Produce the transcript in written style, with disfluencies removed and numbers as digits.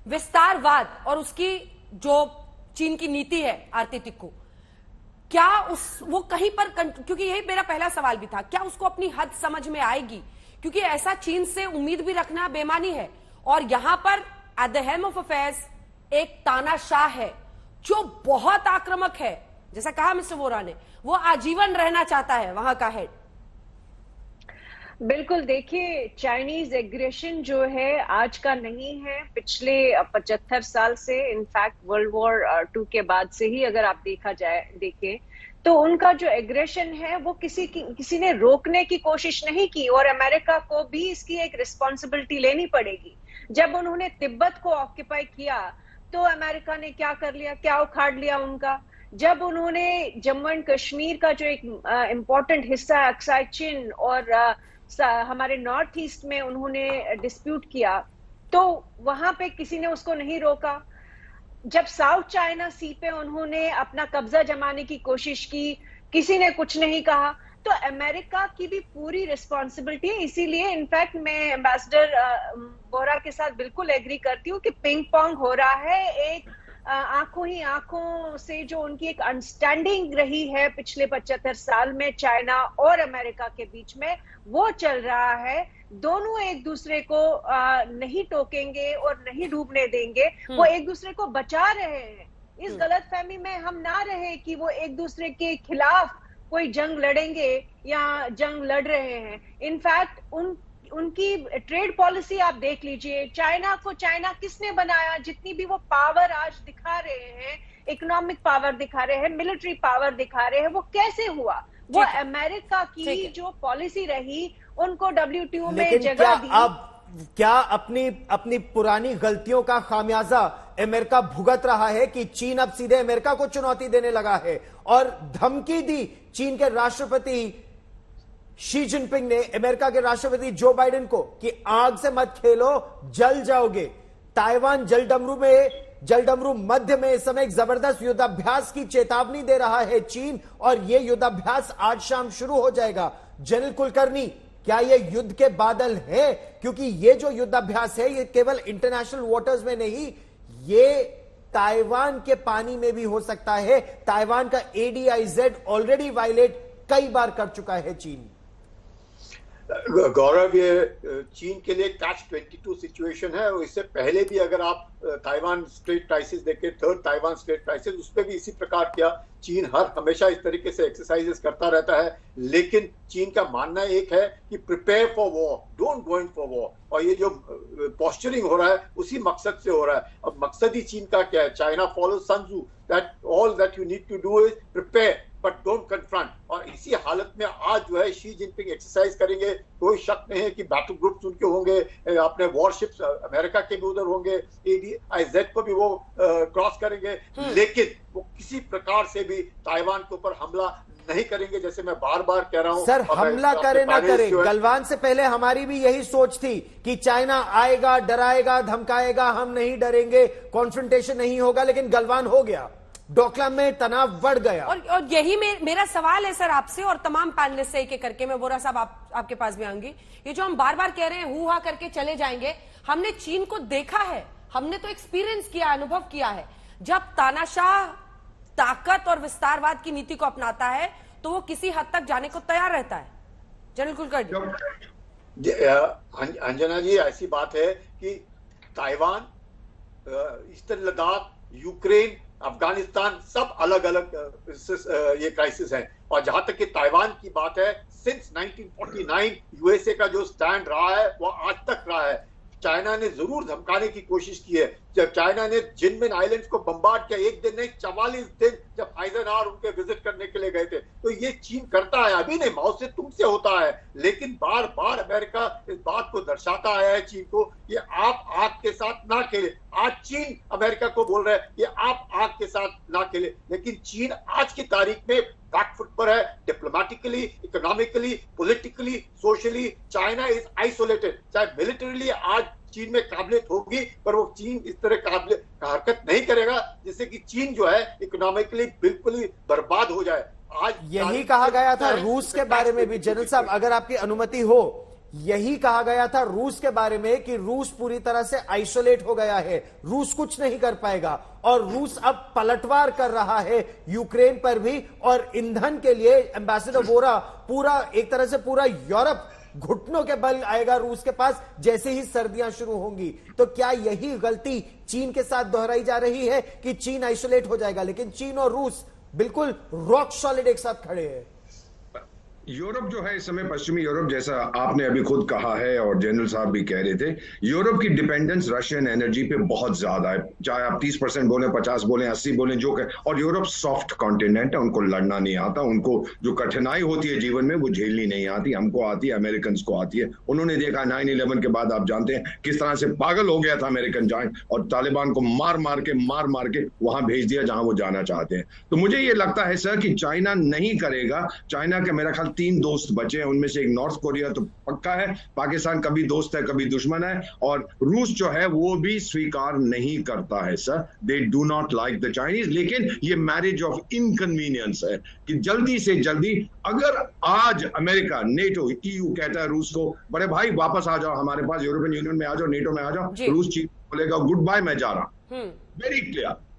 विस्तारवाद और उसकी जो चीन की नीति है आरती टिक्कू, क्या वो कहीं पर, क्योंकि यही मेरा पहला सवाल भी था, क्या उसको अपनी हद समझ में आएगी? क्योंकि ऐसा चीन से उम्मीद भी रखना बेमानी है। और यहां पर at the helm of affairs एक तानाशाह है जो बहुत आक्रामक है, जैसा कहा मिस्टर वोरा ने, वो आजीवन रहना चाहता है वहां का हेड। बिल्कुल, देखिए चाइनीज एग्रेशन जो है आज का नहीं है, पिछले 75 साल से, इनफैक्ट वर्ल्ड वॉर 2 के बाद से ही अगर आप देखें तो उनका जो एग्रेशन है वो किसी ने रोकने की कोशिश नहीं की। और अमेरिका को भी इसकी एक रिस्पॉन्सिबिलिटी लेनी पड़ेगी। जब उन्होंने तिब्बत को ऑक्यूपाई किया तो अमेरिका ने क्या कर लिया, क्या उखाड़ लिया उनका। जब उन्होंने जम्मू एंड कश्मीर का जो एक इम्पोर्टेंट हिस्सा है अक्साई चिन और हमारे नॉर्थ ईस्ट में उन्होंने डिस्प्यूट किया, तो वहां पे किसी ने उसको नहीं रोका। जब साउथ चाइना सी पे उन्होंने अपना कब्जा जमाने की कोशिश की, किसी ने कुछ नहीं कहा। तो अमेरिका की भी पूरी रिस्पॉन्सिबिलिटी है। इसीलिए इनफैक्ट मैं एम्बेसडर बोरा के साथ बिल्कुल एग्री करती हूँ कि पिंग पोंग हो रहा है, एक आंखों ही आंखों से जो उनकी एक अंडरस्टैंडिंग रही है पिछले 75 साल में चाइना और अमेरिका के बीच में, वो चल रहा है। दोनों एक दूसरे को नहीं टोकेंगे और नहीं डूबने देंगे, वो एक दूसरे को बचा रहे हैं। इस गलतफहमी में हम ना रहे कि वो एक दूसरे के खिलाफ कोई जंग लड़ेंगे या जंग लड़ रहे हैं। इनफैक्ट उनकी ट्रेड पॉलिसी आप देख लीजिए, चाइना को चाइना किसने बनाया? जितनी भी वो पावर आज दिखा रहे हैं, इकोनॉमिक पावर दिखा रहे हैं, मिलिट्री पावर दिखा रहे हैं, वो कैसे हुआ? वो अमेरिका की जो पॉलिसी रही, उनको WTO में जगह दी। अब क्या अपनी पुरानी गलतियों का खामियाजा अमेरिका भुगत रहा है कि चीन अब सीधे अमेरिका को चुनौती देने लगा है और धमकी दी चीन के राष्ट्रपति शी जिनपिंग ने अमेरिका के राष्ट्रपति जो बाइडेन को कि आग से मत खेलो, जल जाओगे। ताइवान जलडमरू मध्य में इस समय एक जबरदस्त युद्धाभ्यास की चेतावनी दे रहा है चीन, और यह युद्धाभ्यास आज शाम शुरू हो जाएगा। जनरल कुलकर्णी, क्या ये युद्ध के बादल हैं? क्योंकि ये जो युद्धाभ्यास है ये केवल इंटरनेशनल वाटर्स में नहीं, ये ताइवान के पानी में भी हो सकता है। ताइवान का ADIZ ऑलरेडी वायलेट कई बार कर चुका है चीन। गौरव, ये चीन के लिए catch-22 सिचुएशन है। और इससे पहले भी अगर आप ताइवान स्ट्रेट क्राइसिस देखें, थर्ड ताइवान स्ट्रेट क्राइसिस, उसपे भी इसी प्रकार किया। चीन हमेशा इस तरीके से एक्सरसाइजेस करता रहता है, लेकिन चीन का मानना एक है कि prepare for war, don't go in for war. और ये जो पोस्चरिंग हो रहा है उसी मकसद से हो रहा है। अब मकसद ही चीन का क्या है? China follow Sun Tzu, that all that you need to do is prepare but don't confront. और इसी हालत में आज जो है शी जिनपिंग एक्सरसाइज करेंगे। कोई शक नहीं है कि बैटल ग्रुप्स उनके होंगे, अपने वॉरशिप्स अमेरिका के भी उधर होंगे, ADIZ को भी वो क्रॉस करेंगे, लेकिन वो किसी प्रकार से भी ताइवान के ऊपर हमला नहीं करेंगे। जैसे मैं बार बार कह रहा हूं, सर हमला करे ना करे, गलवान से पहले हमारी भी यही सोच थी कि चाइना आएगा, डराएगा, धमकाएगा, हम नहीं डरेंगे, कॉन्फ्रंटेशन नहीं होगा, लेकिन गलवान हो गया, डोकलाम में तनाव बढ़ गया। और यही मेरा सवाल है सर आपसे और तमाम पैनलिस्ट से, एक करके। मैं वोरा साहब आपके पास भी आऊंगी। ये जो हम बार बार कह रहे हैं, हुआ करके चले जाएंगे, हमने चीन को देखा है, हमने तो एक्सपीरियंस किया, अनुभव किया है। जब तानाशाह ताकत और विस्तारवाद की नीति को अपनाता है तो वो किसी हद तक जाने को तैयार रहता है। जनरल कुलकर्णी। अंजना जी, ऐसी बात है कि Taiwan, eastern Ladakh, Ukraine, Afghanistan, सब अलग अलग ये क्राइसिस है। और जहां तक कि ताइवान की बात है, सिंस 1949 यूएसए का जो स्टैंड रहा है वो आज तक रहा है। चाइना ने जरूर धमकाने की कोशिश की है। जब चाइना ने जिनमिन आइलैंड्स को बम्बार्ड किया, एक दिन नहीं 44 दिन, जब आइजनहावर उनके विजिट करने के लिए गए थे, तो ये चीन करता है। अभी नहीं, माओ से तुम से होता है, लेकिन बार बार अमेरिका इस बात को दर्शाता आया है चीन को, कि आप आग के साथ ना खेले। आज चीन अमेरिका को बोल रहा है कि आप आग के साथ ना खेले, लेकिन चीन आज की तारीख में बैकफुट पर है। Diplomatically, economically, politically, socially China is isolated. चाहे मिलिटरीली आज चीन में काबिलियत होगी, पर वो चीन इस तरह काबिलियत का हरकत नहीं करेगा जिससे कि चीन जो है इकोनॉमिकली बिल्कुल ही बर्बाद हो जाए। आज यही कहा गया था रूस के बारे में भी। जनरल साहब, अगर आपकी अनुमति हो, यही कहा गया था रूस के बारे में कि रूस पूरी तरह से आइसोलेट हो गया है, रूस कुछ नहीं कर पाएगा, और रूस अब पलटवार कर रहा है यूक्रेन पर भी। और ईंधन के लिए एम्बेसडर वोरा, पूरा एक तरह से पूरा यूरोप घुटनों के बल आएगा रूस के पास जैसे ही सर्दियां शुरू होंगी। तो क्या यही गलती चीन के साथ दोहराई जा रही है कि चीन आइसोलेट हो जाएगा, लेकिन चीन और रूस बिल्कुल रॉक सॉलिड एक साथ खड़े हैं। यूरोप जो है इस समय, पश्चिमी यूरोप, जैसा आपने अभी खुद कहा है और जनरल साहब भी कह रहे थे, यूरोप की डिपेंडेंस रशियन एनर्जी पे बहुत ज्यादा है। चाहे आप 30% बोले, 50 बोले, 80 बोले, जो कहें। और यूरोप सॉफ्ट कॉन्टिनेंट है, उनको लड़ना नहीं आता, उनको जो कठिनाई होती है जीवन में वो झेलनी नहीं आती। हमको आती है, अमेरिकन को आती है। उन्होंने देखा 9/11 के बाद, आप जानते हैं किस तरह से पागल हो गया था अमेरिकन जाइंट, और तालिबान को मार मार के वहां भेज दिया जहां वो जाना चाहते हैं। तो मुझे ये लगता है सर कि चाइना नहीं करेगा। चाइना के मेरा ख्याल 3 दोस्त बचे हैं, उनमें से एक नॉर्थ कोरिया तो पक्का है, पाकिस्तान कभी दोस्त है कभी दुश्मन है, और रूस जो है वो भी स्वीकार नहीं करता है sir. They do not like the Chinese. लेकिन ये मैरिज ऑफ इनकन्वीनियंस है कि जल्दी से जल्दी, अगर आज अमेरिका, नेटो, EU कहता है रूस को, बड़े भाई वापस आ जाओ हमारे पास, यूरोपियन यूनियन में आ जाओ, नेटो में आ जाओ, रूस चीन बोलेगा गुड बाय, मैं जा रहा हूं। Very clear.